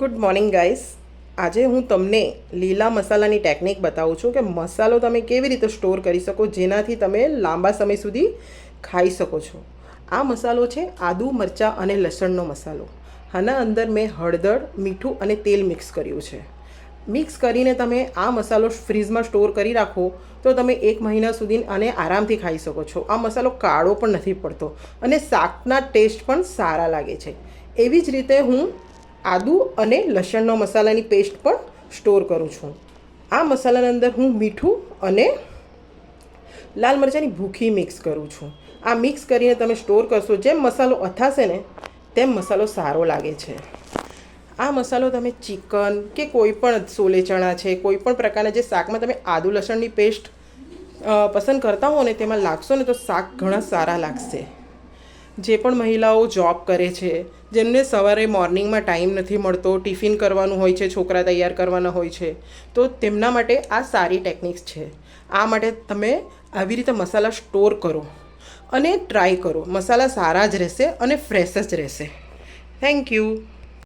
Good morning guys. આજે હું તમને લીલા મસાલાની ટેકનિક બતાવું છું કે મસાલો તમે કેવી રીતે સ્ટોર કરી શકો જેનાથી તમે લાંબા સમય સુધી ખાઈ શકો છો. આ મસાલો છે આદુ મરચાં અને લસણનો મસાલો. આના અંદર મેં હળદર, મીઠું અને તેલ મિક્સ કર્યું છે. મિક્સ કરીને તમે આ મસાલો ફ્રીઝમાં સ્ટોર કરી રાખો તો તમે 1 મહિના સુધી આને આરામથી ખાઈ શકો છો. આ મસાલો કાળો પણ નથી પડતો અને શાકના ટેસ્ટ પણ સારા લાગે છે. એવી જ રીતે હું આદુ અને લસણનો મસાલાની પેસ્ટ પણ સ્ટોર કરું છું. આ મસાલાની અંદર હું મીઠું અને લાલ મરચાંની ભૂકી મિક્સ કરું છું. આ મિક્સ કરીને તમે સ્ટોર કરશો, જેમ મસાલો અથાશે ને તેમ મસાલો સારો લાગે છે. આ મસાલો તમે ચિકન કે કોઈ પણ સોલે ચણા છે, કોઈ પણ પ્રકારના જે શાકમાં તમે આદુ લસણની પેસ્ટ પસંદ કરતા હો ને તેમાં લાગશો ને તો શાક ઘણા સારા લાગશે. જે પણ મહિલાઓ જોબ કરે છે, જેમને સવારે મોર્નિંગમાં ટાઈમ નથી મળતો, ટિફિન કરવાનું હોય છે, છોકરા તૈયાર કરવાના હોય છે, તો તેમના માટે આ સારી ટેકનિક્સ છે. આ માટે તમે આવી રીતે મસાલા સ્ટોર કરો અને ટ્રાય કરો. મસાલા સારા જ રહેશે અને ફ્રેશ જ રહેશે. Thank you.